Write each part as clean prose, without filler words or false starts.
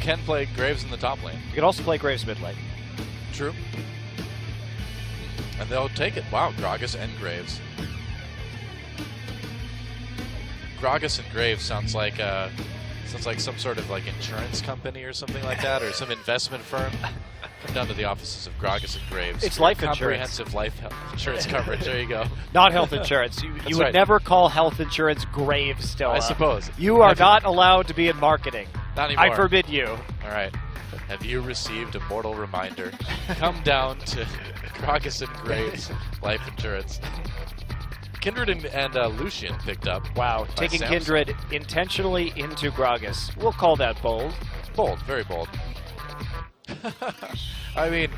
can play Graves in the top lane. You can also play Graves mid lane. True. And they'll take it. Wow, Gragas and Graves. Gragas and Graves sounds like some sort of like insurance company or something like that, or some investment firm. Come down to the offices of Gragas and Graves. It's life comprehensive life insurance coverage. There you go. Not health insurance. You would never call health insurance Graves still. I suppose. You are not allowed to be in marketing. Not anymore. I forbid you. All right. Have you received a mortal reminder? Come down to Gragas and Graves Life Insurance. Kindred and Lucian picked up. Wow, taking Samsung. Kindred intentionally into Gragas. We'll call that bold. Bold, very bold. I mean,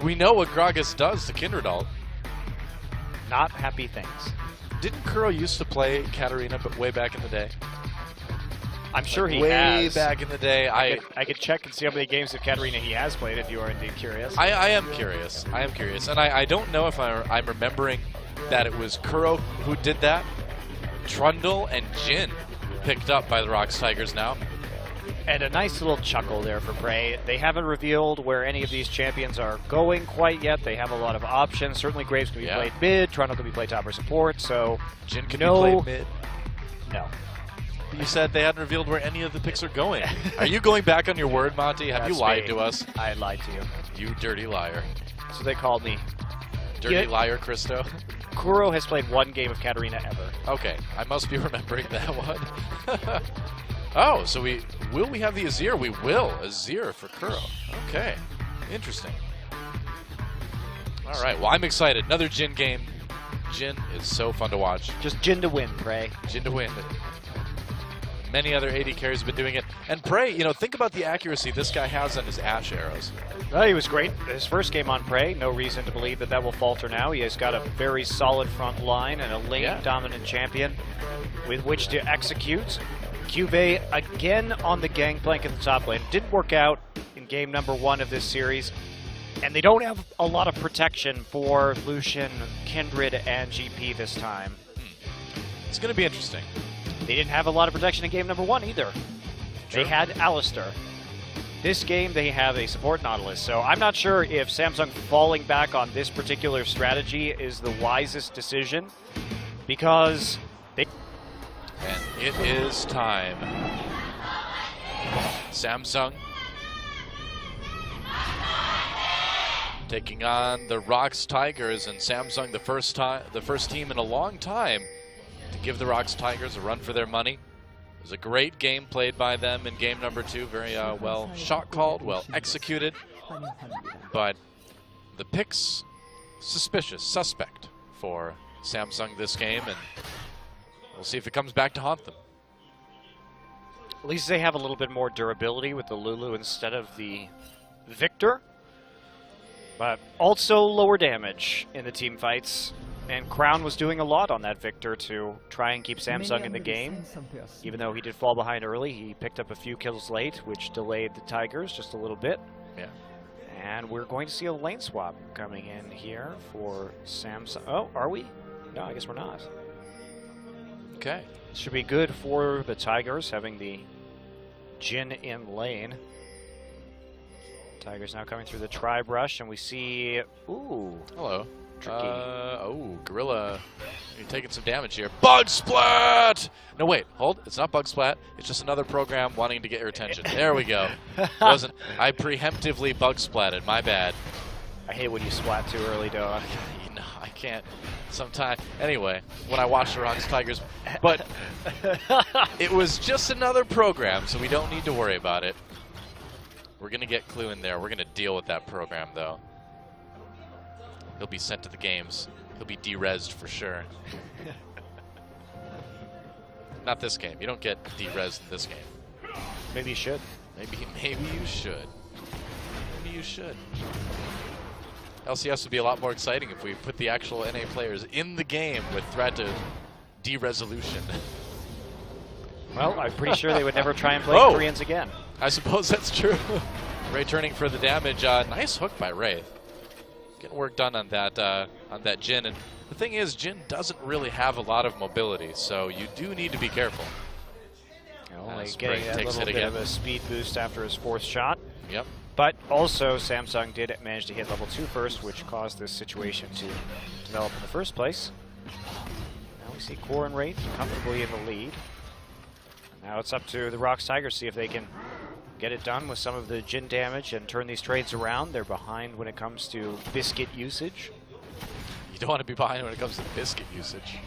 we know what Gragas does to Kindred ult. Not happy things. Didn't Kuro used to play Katarina but way back in the day? I'm sure he way has. Way back in the day. I could check and see how many games of Katarina he has played if you are indeed curious. I am curious. I am curious. And I don't know if I'm remembering that it was Kuro who did that. Trundle and Jin picked up by the ROX Tigers now. And a nice little chuckle there for Prey. They haven't revealed where any of these champions are going quite yet. They have a lot of options. Certainly Graves can be played mid, Trundle can be played top or support, so Jin can be played mid. No. You said they hadn't revealed where any of the picks are going. Are you going back on your word, Monty? Have you lied to us? I lied to you. You dirty liar. So they called me. Dirty liar, Christo. Kuro has played one game of Katarina ever. Okay, I must be remembering that one. Oh, so will we have the Azir? We will. Azir for Kuro. Okay, interesting. All right, well, I'm excited. Another Jin game. Jin is so fun to watch. Just Jin to win, Prey. Jin to win. Many other AD carries have been doing it. And Prey, you know, think about the accuracy this guy has on his Ashe arrows. Well, he was great. His first game on Prey, no reason to believe that will falter now. He has got a very solid front line and a lane-dominant champion with which to execute. Cuvée again on the gangplank at the top lane. Didn't work out in game number 1 of this series. And they don't have a lot of protection for Lucian, Kindred, and GP this time. It's going to be interesting. They didn't have a lot of protection in game number 1 either. True. They had Alistar. This game, they have a support Nautilus. So I'm not sure if Samsung falling back on this particular strategy is the wisest decision, because they... And it is time. Samsung taking on the ROX Tigers, and Samsung the first team in a long time to give the ROX Tigers a run for their money. It was a great game played by them in game number 2. Very well shot called, well executed. But the picks, suspect for Samsung this game, and we'll see if it comes back to haunt them. At least they have a little bit more durability with the Lulu instead of the Victor. But also lower damage in the team fights. And Crown was doing a lot on that Victor to try and keep Samsung in the game. Even though he did fall behind early, he picked up a few kills late, which delayed the Tigers just a little bit. Yeah. And we're going to see a lane swap coming in here for Samsung. Oh, are we? No, I guess we're not. Okay. Should be good for the Tigers, having the Jin in lane. Tigers now coming through the Tribe Rush, and we see... Ooh. Hello. Tricky. Oh, Gorilla. You're taking some damage here. Bug Splat! No, wait. Hold. It's not Bug Splat. It's just another program wanting to get your attention. There we go. I preemptively Bug Splatted. My bad. I hate when you splat too early, dog. You know, I can't. Sometimes. Anyway, when I watch the ROX Tigers. But it was just another program, so we don't need to worry about it. We're going to get Clue in there. We're going to deal with that program, though. He'll be sent to the games. He'll be de-rezzed for sure. Not this game. You don't get de-rezzed in this game. Maybe you should. Maybe you should. Maybe you should. LCS would be a lot more exciting if we put the actual NA players in the game with threat of de-resolution. Well, I'm pretty sure they would never try and play Koreans again. I suppose that's true. Ray turning for the damage. Nice hook by Wraith. Getting work done on that Jin. And the thing is, Jin doesn't really have a lot of mobility, so you do need to be careful. Well, Only getting that little bit of a speed boost after his fourth shot. Yep. But also, Samsung did manage to hit level 2 first, which caused this situation to develop in the first place. Now we see Core and Wraith comfortably in the lead. Now it's up to the ROX Tigers, see if they can get it done with some of the Jhin damage and turn these trades around. They're behind when it comes to biscuit usage. You don't want to be behind when it comes to biscuit usage.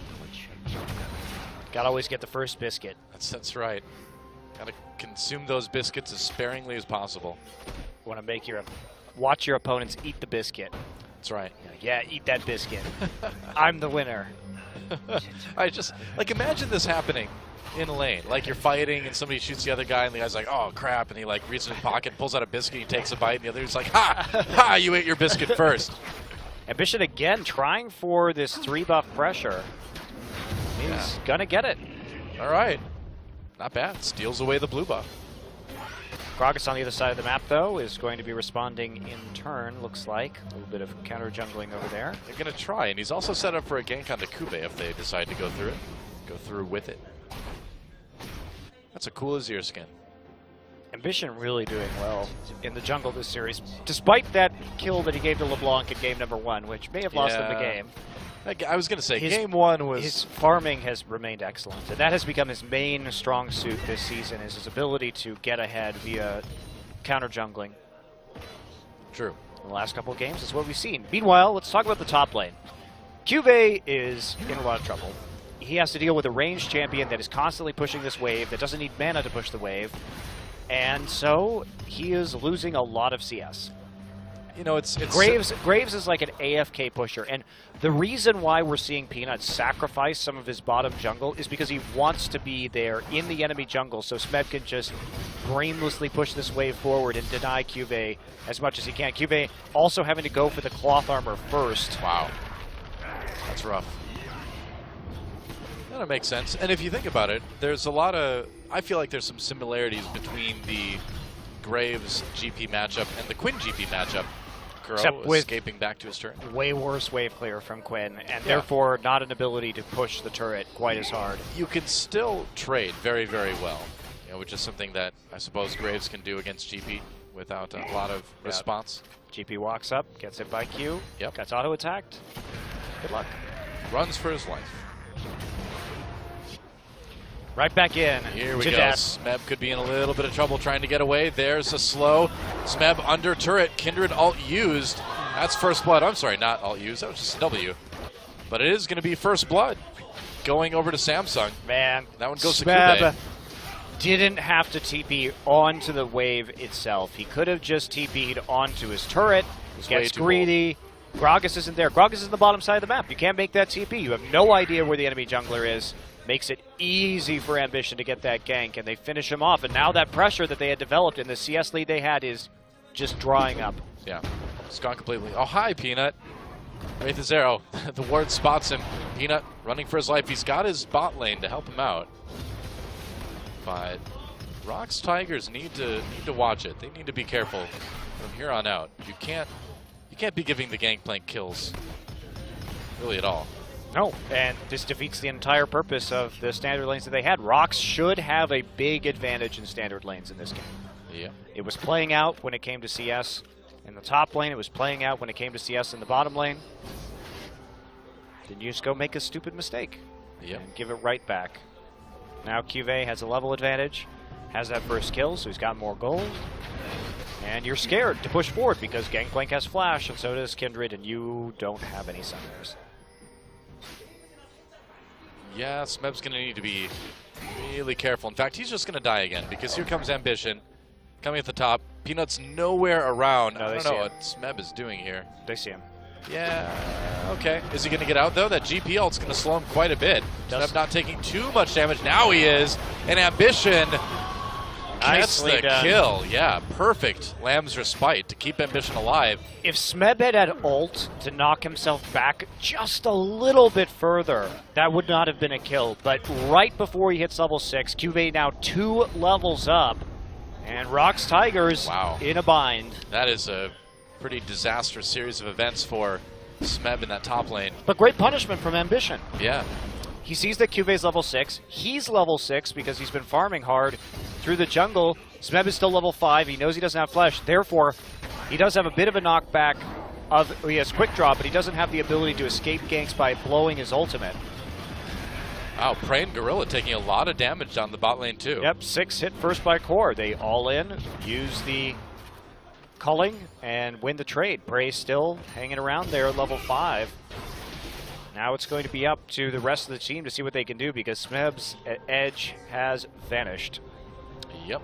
Gotta always get the first biscuit. That's right. Gotta consume those biscuits as sparingly as possible. Want to make watch your opponents eat the biscuit. That's right. Yeah, eat that biscuit. I'm the winner. I just, like, imagine this happening in a lane. Like, you're fighting and somebody shoots the other guy and the guy's like, oh crap, and he like reaches in his pocket, pulls out a biscuit, he takes a bite, and the other's like, ha! Ha! You ate your biscuit first. Ambition again trying for this 3-buff pressure. He's gonna get it. All right. Not bad. Steals away the blue buff. Gragas on the other side of the map, though, is going to be responding in turn, looks like. A little bit of counter jungling over there. They're going to try, and he's also set up for a gank on the Kube if they decide to go through it. Go through with it. That's a cool Azir skin. Ambition really doing well in the jungle this series, despite that kill that he gave to LeBlanc in game number 1, which may have lost him the game. I was going to say, game 1 was... His farming has remained excellent, and that has become his main strong suit this season, is his ability to get ahead via counter jungling. True. In the last couple of games is what we've seen. Meanwhile, let's talk about the top lane. Cuvée is in a lot of trouble. He has to deal with a ranged champion that is constantly pushing this wave, that doesn't need mana to push the wave, and so he is losing a lot of CS. You know, it's Graves is like an AFK pusher, and the reason why we're seeing Peanut sacrifice some of his bottom jungle is because he wants to be there in the enemy jungle, so Smeb can just brainlessly push this wave forward and deny Cuvée as much as he can. Cuvée also having to go for the cloth armor first. Wow. That's rough. That makes sense. And if you think about it, there's a lot of... I feel like there's some similarities between the Graves GP matchup and the Quinn GP matchup. Except with escaping back to his turret. Way worse wave clear from Quinn, and therefore not an ability to push the turret quite as hard. You can still trade very, very well, which is something that I suppose Graves can do against GP without a lot of response. GP walks up, gets hit by Q, gets auto-attacked. Good luck. Runs for his life. Right back in. Here we go. Smeb could be in a little bit of trouble trying to get away. There's a slow. Smeb under turret. Kindred alt used. That's first blood. I'm sorry, not alt used. That was just a W. But it is going to be first blood going over to Samsung. Man, that one goes to Smeb Cube. Didn't have to TP onto the wave itself. He could have just TP'd onto his turret. Gets greedy. Gragas isn't there. Gragas is in the bottom side of the map. You can't make that TP. You have no idea where the enemy jungler is. Makes it easy for Ambition to get that gank, and they finish him off. And now that pressure that they had developed in the CS lead they had is just drying up. Yeah, it's gone completely. Oh, hi, Peanut. Wraith is there. Oh, the ward spots him. Peanut running for his life. He's got his bot lane to help him out. But ROX Tigers need to watch it. They need to be careful from here on out. You can't be giving the Gangplank kills really at all. No, and this defeats the entire purpose of the standard lanes that they had. ROX should have a big advantage in standard lanes in this game. Yeah. It was playing out when it came to CS in the top lane. It was playing out when it came to CS in the bottom lane. Then you just go make a stupid mistake and give it right back. Now Cuvée has a level advantage, has that first kill, so he's got more gold. And you're scared to push forward because Gangplank has flash, and so does Kindred, and you don't have any sunrares. Yeah, Smeb's going to need to be really careful. In fact, he's just going to die again because here comes Ambition coming at the top. Peanut's nowhere around. No, I don't know what Smeb is doing here. They see him. Yeah, okay. Is he going to get out, though? That GP ult's going to slow him quite a bit. Smeb not taking too much damage. Now he is. And Ambition gets the kill. Yeah, perfect Lamb's Respite to keep Ambition alive. If Smeb had ult to knock himself back just a little bit further, that would not have been a kill. But right before he hits level 6, Cuvée now 2 levels up. And ROX Tigers in a bind. That is a pretty disastrous series of events for Smeb in that top lane. But great punishment from Ambition. Yeah. He sees that Cuvée is level 6. He's level 6 because he's been farming hard through the jungle. Smeb is still level 5. He knows he doesn't have flash. Therefore, he does have a bit of a knockback. He has quick draw, but he doesn't have the ability to escape ganks by blowing his ultimate. Wow, Prey and Gorilla taking a lot of damage down the bot lane too. Yep, 6 hit first by Core. They all in, use the culling, and win the trade. Prey still hanging around there at level 5. Now it's going to be up to the rest of the team to see what they can do because Smeb's edge has vanished. Yep.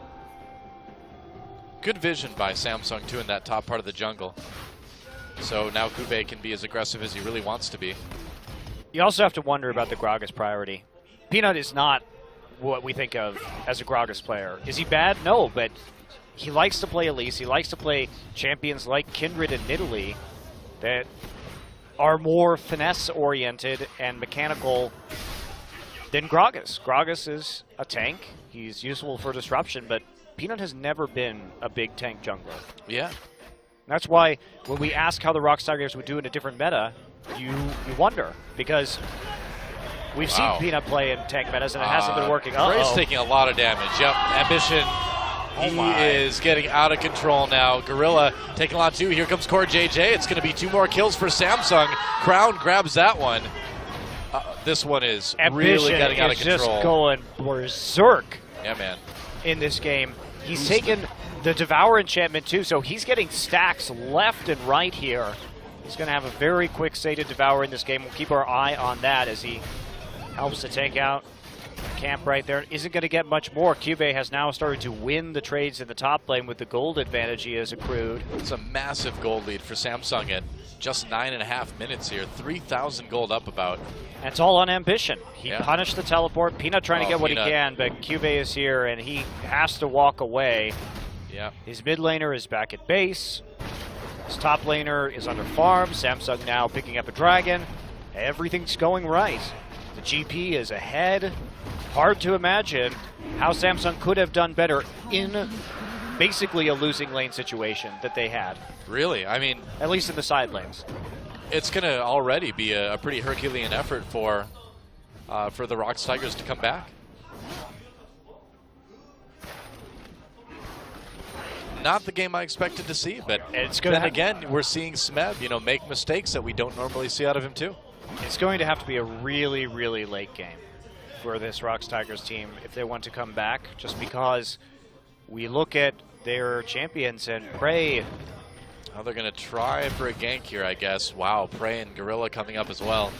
Good vision by Samsung too in that top part of the jungle. So now Cuvée can be as aggressive as he really wants to be. You also have to wonder about the Gragas priority. Peanut is not what we think of as a Gragas player. Is he bad? No, but he likes to play Elise. He likes to play champions like Kindred and Nidalee that are more finesse-oriented and mechanical than Gragas. Gragas is a tank. He's useful for disruption, but Peanut has never been a big tank jungler. Yeah. That's why when we ask how the ROX Tigers would do in a different meta, you wonder, because we've seen Peanut play in tank metas and it hasn't been working. Prey's taking a lot of damage. Yep, Ambition. He is getting out of control now. Gorilla taking a lot too. Here comes Core JJ. It's going to be 2 more kills for Samsung. Crown grabs that one. This one is really getting out of control. Just going berserk. Yeah, man. In this game. He's taken the Devour enchantment too, so he's getting stacks left and right here. He's going to have a very quick sated Devour in this game. We'll keep our eye on that as he helps to take out camp right there. Isn't going to get much more. Cuvée has now started to win the trades in the top lane with the gold advantage he has accrued. It's a massive gold lead for Samsung at just 9.5 minutes here. 3,000 gold up about. And it's all on Ambition. He punished the teleport. Peanut trying to get what he can, but Cuvée is here and he has to walk away. Yeah. His mid laner is back at base. His top laner is under farm. Samsung now picking up a dragon. Everything's going right. The GP is ahead. Hard to imagine how Samsung could have done better in basically a losing lane situation that they had. Really? I mean, at least in the side lanes. It's going to already be a pretty Herculean effort for the ROX Tigers to come back. Not the game I expected to see, but it's good. Then again, we're seeing Smeb, make mistakes that we don't normally see out of him too. It's going to have to be a really, really late game for this ROX Tigers team if they want to come back, just because we look at their champions and Prey. Oh, they're going to try for a gank here, I guess. Wow, Prey and Gorilla coming up as well.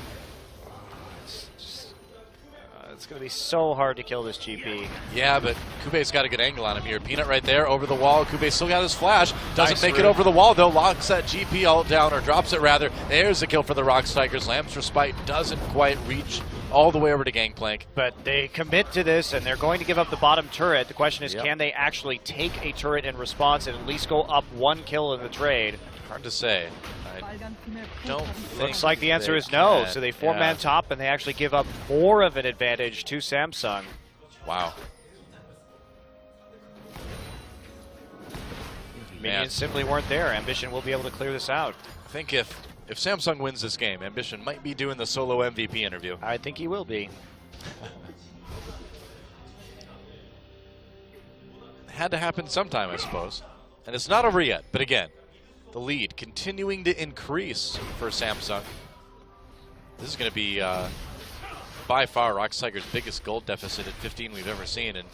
It's going to be so hard to kill this GP. Yeah, but Kube's got a good angle on him here. Peanut right there over the wall. Kube still got his flash. Doesn't make it over the wall, though. Locks that GP all down, or drops it rather. There's a kill for the ROX Tigers. Lamb's Respite doesn't quite reach all the way over to Gangplank. But they commit to this, and they're going to give up the bottom turret. The question is, can they actually take a turret in response and at least go up 1 kill in the trade? Hard to say. I don't think looks like the answer is no. So they 4-man top, and they actually give up more of an advantage to Samsung. Wow. Minions simply weren't there. Ambition will be able to clear this out. I think if Samsung wins this game, Ambition might be doing the solo MVP interview. I think he will be. Had to happen sometime, I suppose. And it's not over yet, but again, the lead continuing to increase for Samsung. This is going to be by far ROX Tigers' biggest gold deficit at 15 we've ever seen, and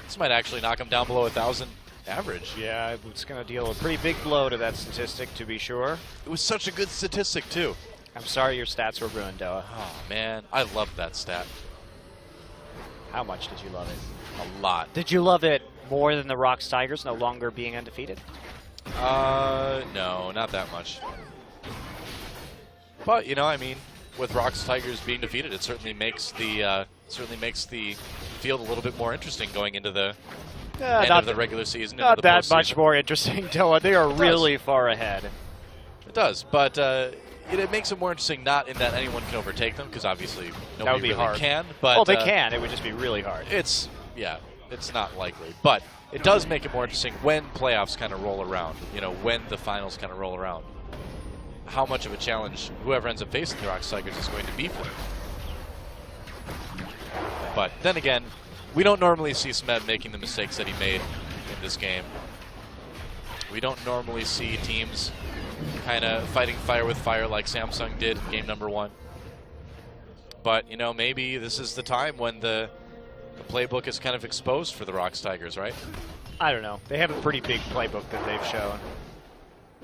this might actually knock them down below 1,000 average. Yeah, it's going to deal a pretty big blow to that statistic, to be sure. It was such a good statistic, too. I'm sorry your stats were ruined, Doa. Oh, man, I loved that stat. How much did you love it? A lot. Did you love it more than the ROX Tigers no longer being undefeated? No, not that much. But, I mean, with ROX Tigers being defeated, it certainly makes the field a little bit more interesting going into the end of the regular season. Not that much more interesting, Doa. They are really far ahead. It does, but it makes it more interesting not in that anyone can overtake them, because obviously nobody really can. But, well, they can. It would just be really hard. It's not likely. But it does make it more interesting when playoffs kind of roll around, when the finals kind of roll around. How much of a challenge whoever ends up facing the ROX Tigers is going to be for them. But then again, we don't normally see Smeb making the mistakes that he made in this game. We don't normally see teams kind of fighting fire with fire like Samsung did in game number 1. But, you know, maybe this is the time when the playbook is kind of exposed for the ROX Tigers, right? I don't know. They have a pretty big playbook that they've shown.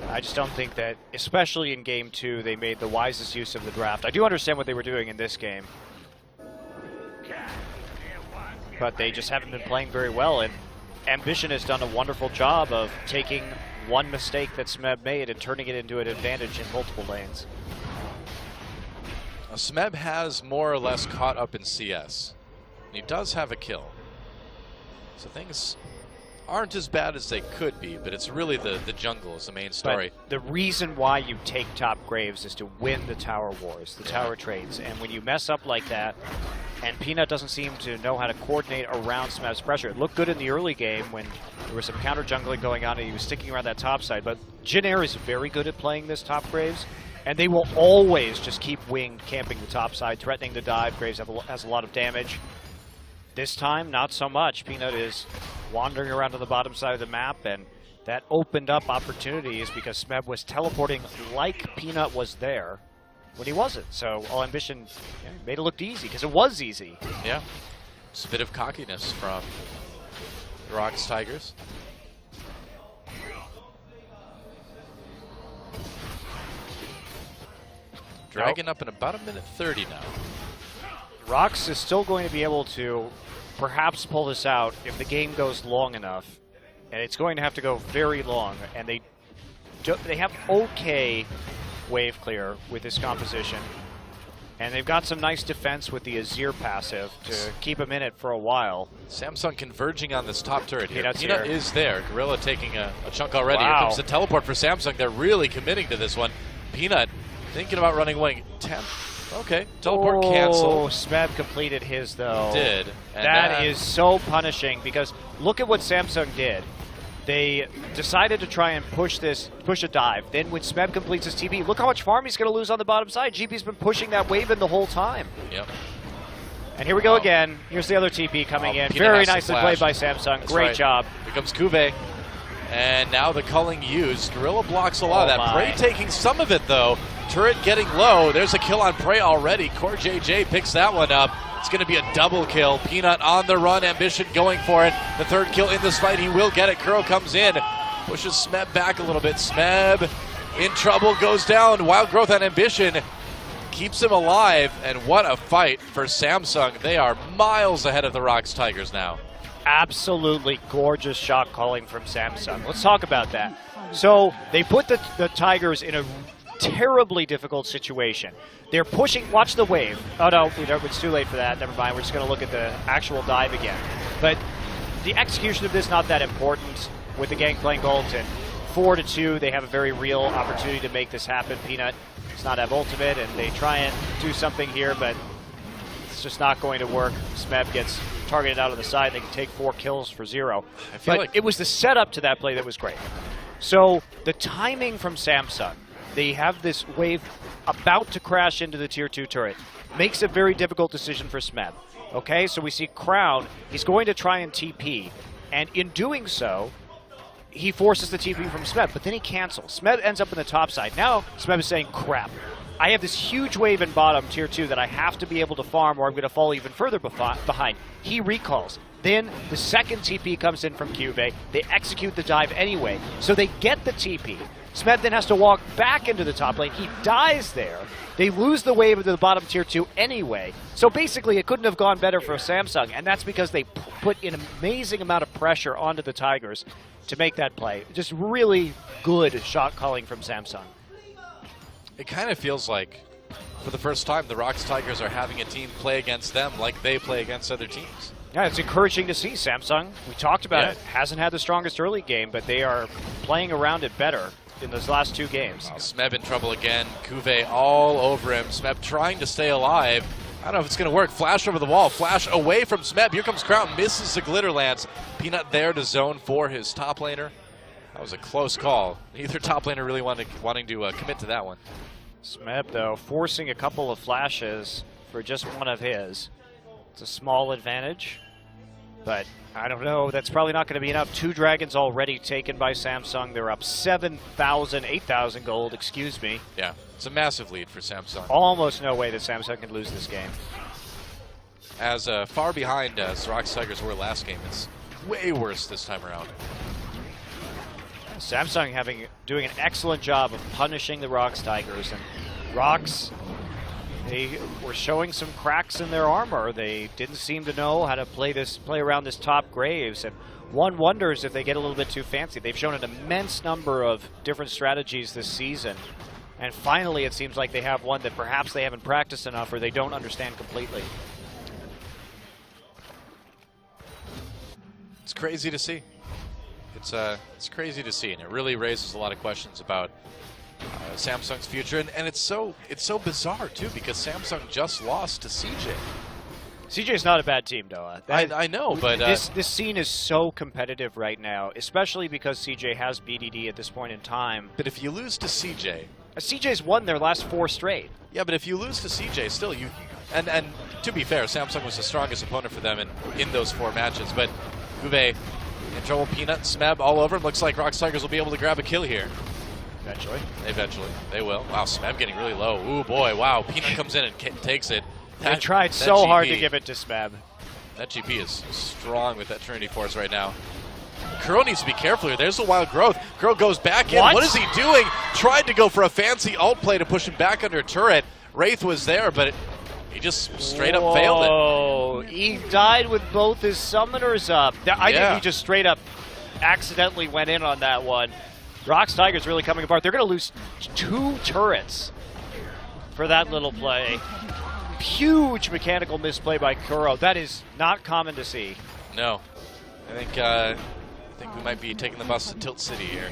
I just don't think that, especially in game 2, they made the wisest use of the draft. I do understand what they were doing in this game, but they just haven't been playing very well, and Ambition has done a wonderful job of taking one mistake that Smeb made and turning it into an advantage in multiple lanes. Smeb has more or less caught up in CS. And he does have a kill. So things aren't as bad as they could be, but it's really the jungle is the main story. But the reason why you take top graves is to win the tower wars, the tower trades. And when you mess up like that, and Peanut doesn't seem to know how to coordinate around Smeb's pressure. It looked good in the early game when there was some counter jungling going on and he was sticking around that top side. But Jin Air is very good at playing this top graves, and they will always just keep winged camping the top side, threatening to dive. Graves has a lot of damage. This time, not so much. Peanut is wandering around to the bottom side of the map, and that opened up opportunities because Smeb was teleporting like Peanut was there when he wasn't. So all Ambition made it look easy, because it was easy. Yeah, it's a bit of cockiness from the ROX Tigers. Dragon up in about 1:30 now. ROX is still going to be able to perhaps pull this out if the game goes long enough, and it's going to have to go very long, and they have okay wave clear with this composition, and they've got some nice defense with the Azir passive to keep him in it for a while. Samsung converging on this top turret here. Peanut is there. Gorilla taking a chunk already. Wow. Here comes the teleport for Samsung. They're really committing to this one. Peanut thinking about running wing. Okay, teleport canceled. Smeb completed his, though. Did. And that is so punishing, because look at what Samsung did. They decided to try and push a dive. Then when Smeb completes his TP, look how much farm he's going to lose on the bottom side. GP's been pushing that wave in the whole time. Yep. And here we go again. Here's the other TP coming in. Peanut Very nicely played by Samsung. That's Great right. job. Here comes Cuvée. And now the culling used. Gorilla blocks a lot of that. Prey taking some of it, though. Turret getting low. There's a kill on Prey already. Core JJ picks that one up. It's going to be a double kill. Peanut on the run. Ambition going for it. The third kill in this fight. He will get it. Kuro comes in. Pushes Smeb back a little bit. Smeb in trouble. Goes down. Wild Growth on Ambition. Keeps him alive. And what a fight for Samsung. They are miles ahead of the ROX Tigers now. Absolutely gorgeous shot calling from Samsung. Let's talk about that. So they put the Tigers in a terribly difficult situation. They're pushing, watch the wave. Oh no, it's too late for that, never mind. We're just gonna look at the actual dive again. But the execution of this not that important with the gang playing gold, and 4-2, they have a very real opportunity to make this happen. Peanut does not have ultimate, and they try and do something here, but it's just not going to work. Smeb gets targeted out of the side. They can take 4 kills for 0. But like it was the setup to that play that was great. So the timing from Samsung, they have this wave about to crash into the tier 2 turret. Makes a very difficult decision for Smeb. Okay, so we see Crown. He's going to try and TP. And in doing so, he forces the TP from Smeb, but then he cancels. Smeb ends up in the top side. Now Smeb is saying, crap. I have this huge wave in bottom, tier 2, that I have to be able to farm or I'm going to fall even further behind. He recalls. Then the second TP comes in from Cuvée. They execute the dive anyway, so they get the TP. Smeb then has to walk back into the top lane. He dies there. They lose the wave into the bottom tier 2 anyway. So basically it couldn't have gone better for Samsung, and that's because they put an amazing amount of pressure onto the Tigers to make that play. Just really good shot calling from Samsung. It kind of feels like, for the first time, the ROX Tigers are having a team play against them like they play against other teams. Yeah, it's encouraging to see. Samsung, we talked about it, hasn't had the strongest early game, but they are playing around it better in those last 2 games. Smeb in trouble again. Cuvée all over him. Smeb trying to stay alive. I don't know if it's going to work. Flash over the wall. Flash away from Smeb. Here comes Crown. Misses the glitter lance. Peanut there to zone for his top laner. That was a close call. Neither top laner really wanting to commit to that one. Smeb, though, forcing a couple of flashes for just one of his. It's a small advantage, but I don't know. That's probably not going to be enough. 2 dragons already taken by Samsung. They're up 7,000, 8,000 gold, excuse me. Yeah, it's a massive lead for Samsung. Almost no way that Samsung can lose this game. As far behind as ROX Tigers were last game, it's way worse this time around. Samsung doing an excellent job of punishing the ROX Tigers, and ROX, they were showing some cracks in their armor. They didn't seem to know how to play around this top Graves, and one wonders if they get a little bit too fancy. They've shown an immense number of different strategies this season, and finally it seems like they have one that perhaps they haven't practiced enough or they don't understand completely. It's crazy to see. It's crazy to see, and it really raises a lot of questions about Samsung's future, and it's so bizarre too, because Samsung just lost to CJ. CJ's not a bad team, though. I know, but this scene is so competitive right now, especially because CJ has BDD at this point in time. But if you lose to CJ, CJ's won their last 4 straight. Yeah, but if you lose to CJ, still and to be fair, Samsung was the strongest opponent for them in those 4 matches. But Uwe in trouble, Peanut, Smeb all over him. Looks like ROX Tigers will be able to grab a kill here. Eventually, they will. Wow, Smeb getting really low. Ooh boy, wow. Peanut comes in and takes it. They tried so hard to give it to Smeb. That GP is strong with that Trinity Force right now. Kuro needs to be careful here. There's a wild growth. Kuro goes back in. What is he doing? Tried to go for a fancy ult play to push him back under a turret. Wraith was there, but he just straight up failed it. Oh, he died with both his summoners up. I think he just straight up accidentally went in on that one. ROX Tigers really coming apart. They're going to lose 2 turrets for that little play. Huge mechanical misplay by Kuro. That is not common to see. No. I think we might be taking the bus to Tilt City here,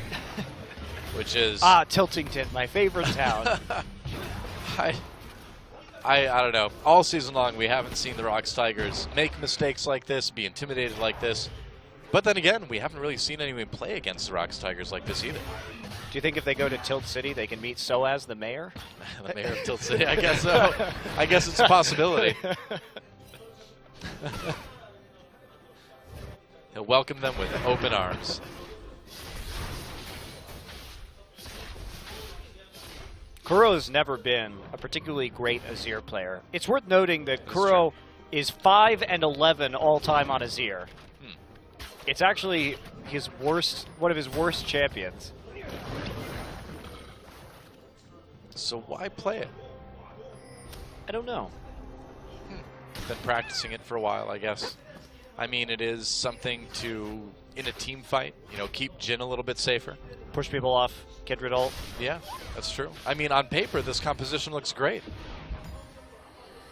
which is... Tiltington, my favorite town. I don't know. All season long, we haven't seen the ROX Tigers make mistakes like this, be intimidated like this. But then again, we haven't really seen anyone play against the ROX Tigers like this either. Do you think if they go to Tilt City, they can meet Soaz, the mayor? The mayor of Tilt City? I guess so. I guess it's a possibility. He'll welcome them with open arms. Kuro's never been a particularly great Azir player. It's worth noting that Kuro is 5-11 all-time on Azir. It's actually one of his worst champions. So why play it? I don't know. Been practicing it for a while, I guess. I mean, it is something to, in a team fight, keep Jhin a little bit safer. Push people off, Kindred ult. Yeah, that's true. I mean, on paper, this composition looks great.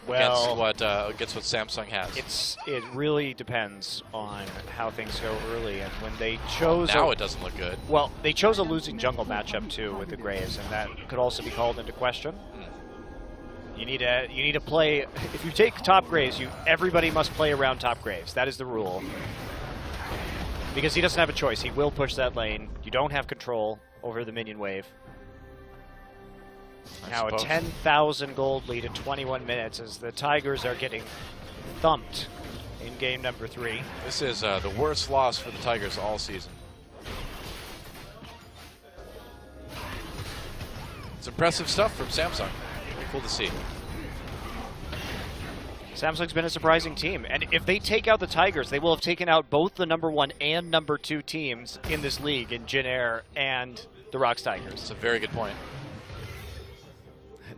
Well, against what Samsung has. It really depends on how things go early, and when they chose... Now it doesn't look good. Well, they chose a losing jungle matchup, too, with the Graves, and that could also be called into question. You need to play... If you take top Graves, everybody must play around top Graves. That is the rule. Because he doesn't have a choice. He will push that lane. You don't have control over the minion wave. Now a 10,000 gold lead in 21 minutes as the Tigers are getting thumped in game number 3. This is the worst loss for the Tigers all season. It's impressive stuff from Samsung. Cool to see. Samsung's been a surprising team, and if they take out the Tigers, they will have taken out both the #1 and #2 teams in this league in Jhin Air and the ROX Tigers. That's a very good point.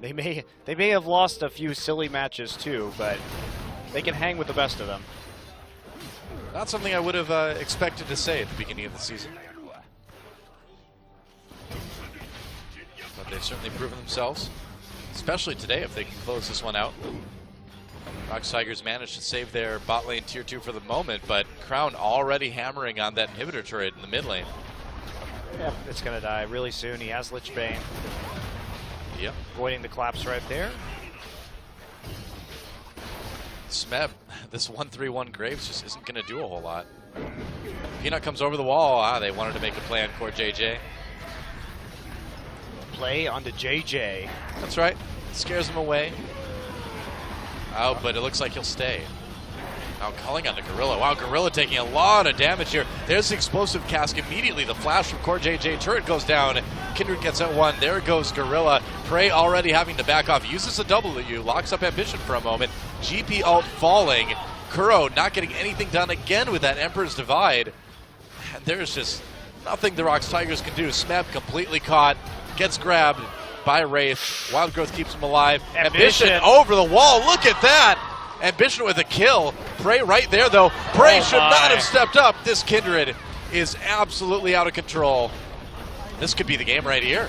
They may have lost a few silly matches too, but they can hang with the best of them. Not something I would have expected to say at the beginning of the season. But they've certainly proven themselves, especially today if they can close this one out. ROX Tigers managed to save their bot lane tier 2 for the moment, but Crown already hammering on that inhibitor turret in the mid lane. Yeah, it's going to die really soon. He has Lich Bane. Yep. Avoiding the collapse right there. Smeb, this 1-3-1 Graves just isn't going to do a whole lot. Peanut comes over the wall. They wanted to make a play on core JJ. Play onto JJ. That's right. Scares him away. Oh, but it looks like he'll stay. Now calling on the Gorilla. Wow, Gorilla taking a lot of damage here. There's the explosive cask immediately. The flash from Core JJ. Turret goes down. Kindred gets at one. There goes Gorilla. Prey already having to back off. Uses a W. Locks up Ambition for a moment. GP ult falling. Kuro not getting anything done again with that Emperor's Divide. And there's just nothing the ROX Tigers can do. Smeb completely caught. Gets grabbed by Wraith. Wild Growth keeps him alive. Ambition over the wall. Look at that. Ambition with a kill. Prey right there, though. Prey should not have stepped up. This Kindred is absolutely out of control. This could be the game right here.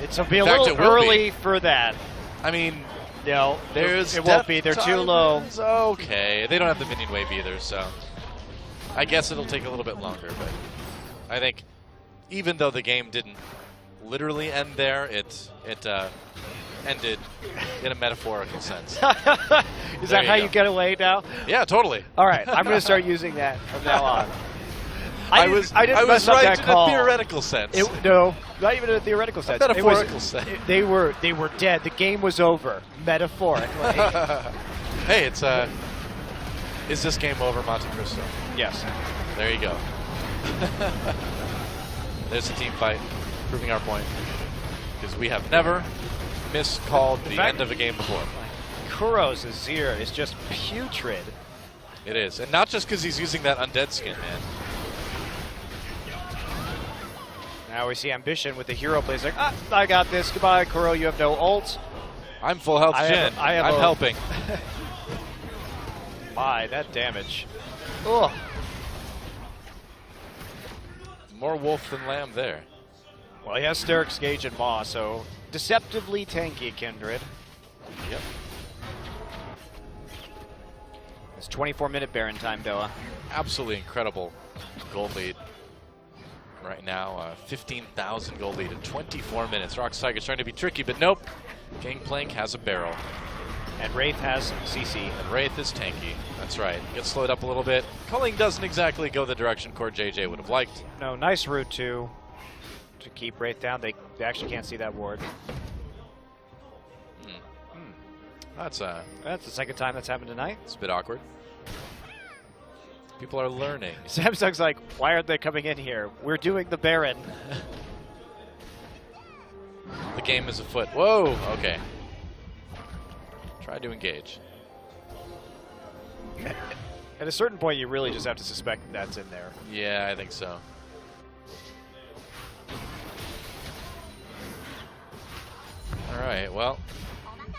It'll be a little early for that. I mean, no, it won't be. They're too low. It's okay. They don't have the minion wave either, so I guess it'll take a little bit longer. But I think even though the game didn't literally end there, it ended in a metaphorical sense. Is that how you get away now? Yeah, totally. All right, I'm going to start using that from now on. I was right in a theoretical sense. No, not even in a theoretical sense. A metaphorical sense. They were dead. The game was over, metaphorically. Hey, it's is this game over, Monte Cristo? Yes. There you go. There's a team fight, proving our point. Because we have never miscalled the end of a game before. Kuro's Azir is just putrid. It is. And not just because he's using that undead skin, man. Now we see Ambition with the hero plays like, I got this. Goodbye, Kuro. You have no ult. I'm full health, Jin. I'm helping. My, that damage. Ugh. More wolf than lamb there. Well, he has Steric's Gauge and Maw, so deceptively tanky Kindred. Yep. It's 24-minute Baron time, Doa. Absolutely incredible gold lead. Right now, 15,000 gold lead in 24 minutes. ROX Tigers trying to be tricky, but nope. Gangplank has a barrel. And Wraith has CC. And Wraith is tanky. That's right. Gets slowed up a little bit. Culling doesn't exactly go the direction Core JJ would have liked. No, nice route to keep Wraith down. They actually can't see that ward. That's the second time that's happened tonight. It's a bit awkward. People are learning. Samsung's like, why aren't they coming in here? We're doing the Baron. The game is afoot. Whoa, okay. Try to engage. At a certain point, you really just have to suspect that's in there. Yeah, I think so. All right, well,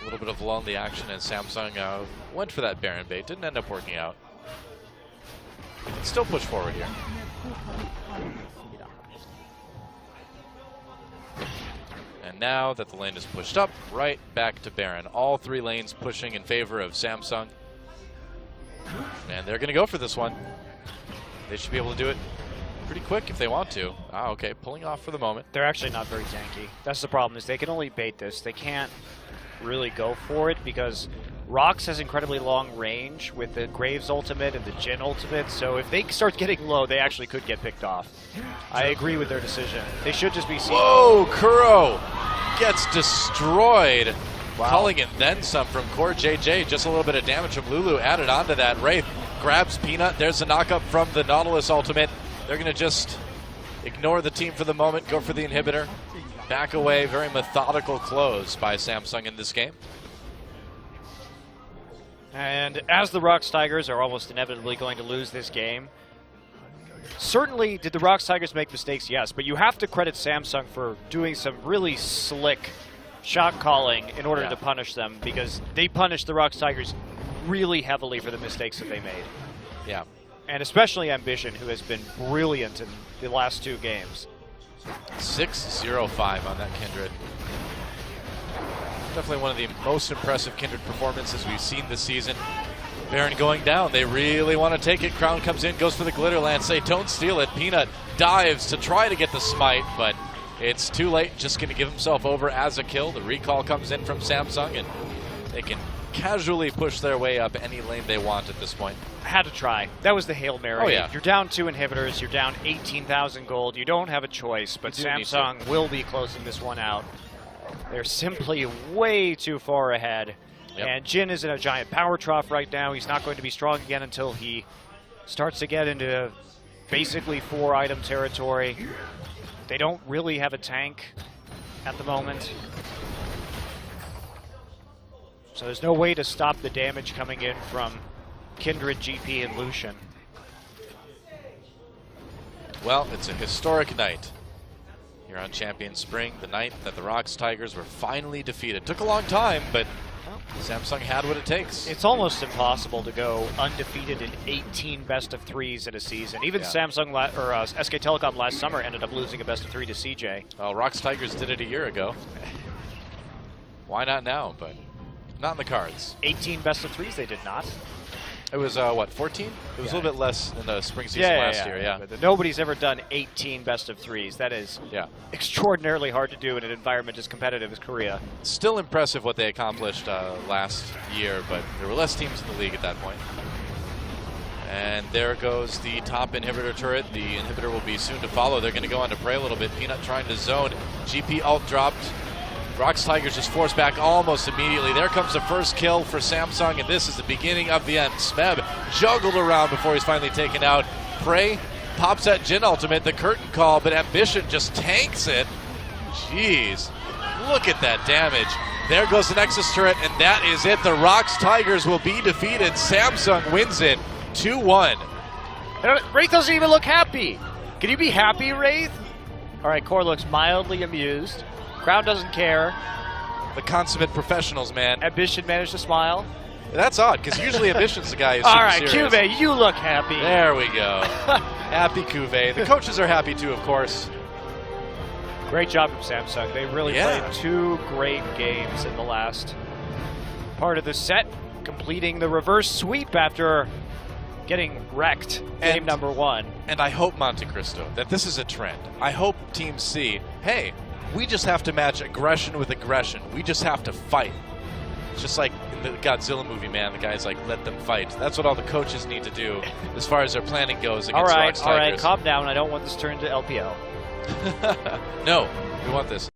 a little bit of lull in the action, and Samsung went for that Baron bait. Didn't end up working out. Can still push forward here. And now that the lane is pushed up, right back to Baron. All three lanes pushing in favor of Samsung. And they're going to go for this one. They should be able to do it pretty quick if they want to. Ah, okay, pulling off for the moment. They're actually not very tanky. That's the problem, is they can only bait this. They can't really go for it because ROX has incredibly long range with the Graves ultimate and the Jhin ultimate, so if they start getting low, they actually could get picked off. I agree with their decision. They should just be seen. Whoa, Kuro gets destroyed. Wow. Culling and then some from Core JJ. Just a little bit of damage from Lulu added onto that. Wraith grabs Peanut. There's a knockup from the Nautilus ultimate. They're going to just ignore the team for the moment, go for the inhibitor. Back away, very methodical close by Samsung in this game. And as the ROX Tigers are almost inevitably going to lose this game, certainly did the ROX Tigers make mistakes? Yes, but you have to credit Samsung for doing some really slick shot calling in order to punish them, because they punished the ROX Tigers really heavily for the mistakes that they made. Yeah. And especially Ambition, who has been brilliant in the last two games. 6-0-5 on that Kindred. Definitely one of the most impressive Kindred performances we've seen this season. Baron going down. They really want to take it. Crown comes in, goes for the Glitter Lance. They don't steal it. Peanut dives to try to get the smite, but it's too late. Just going to give himself over as a kill. The recall comes in from Samsung, and they can casually push their way up any lane they want at this point. Had to try. That was the Hail Mary. Oh, yeah. You're down 2 inhibitors. You're down 18,000 gold. You don't have a choice, but Samsung will be closing this one out. They're simply way too far ahead. Yep. And Jin is in a giant power trough right now. He's not going to be strong again until he starts to get into basically 4-item territory. They don't really have a tank at the moment. So there's no way to stop the damage coming in from Kindred, GP, and Lucian. Well, it's a historic night here on Champion Spring, the night that the ROX Tigers were finally defeated. Took a long time, but Samsung had what it takes. It's almost impossible to go undefeated in 18 best-of-3s in a season. Even Samsung SK Telecom last summer ended up losing a best-of-3 to CJ. Well, ROX Tigers did it a year ago. Why not now? But not in the cards. 18 best-of-3s they did not. It was, what, 14? It was a little bit less than the spring season last year, yeah. But nobody's ever done 18 best-of-3s. That is extraordinarily hard to do in an environment as competitive as Korea. Still impressive what they accomplished last year, but there were less teams in the league at that point. And there goes the top inhibitor turret. The inhibitor will be soon to follow. They're going to go on to Prey a little bit. Peanut trying to zone. GP ult dropped. ROX Tigers just forced back almost immediately. There comes the first kill for Samsung, and this is the beginning of the end. Smeb juggled around before he's finally taken out. Prey pops that Jin ultimate, the curtain call, but Ambition just tanks it. Jeez, look at that damage. There goes the Nexus turret, and that is it. The ROX Tigers will be defeated. Samsung wins it 2-1. Wraith doesn't even look happy. Can you be happy, Wraith? All right, Core looks mildly amused. Crowd doesn't care. The consummate professionals, man. Ambition managed to smile. That's odd, because usually Ambition's the guy who's All super right, serious. Cuvée, you look happy. There we go. Happy Cuvée. The coaches are happy too, of course. Great job from Samsung. They really played 2 great games in the last part of the set, completing the reverse sweep after getting wrecked game number 1. And I hope, Monte Cristo, that this is a trend. I hope teams see, hey, we just have to match aggression with aggression. We just have to fight. It's just like in the Godzilla movie, man. The guy's like, let them fight. That's what all the coaches need to do as far as their planning goes against ROX Tigers. All right, calm down. I don't want this turned to LPL. No, we want this.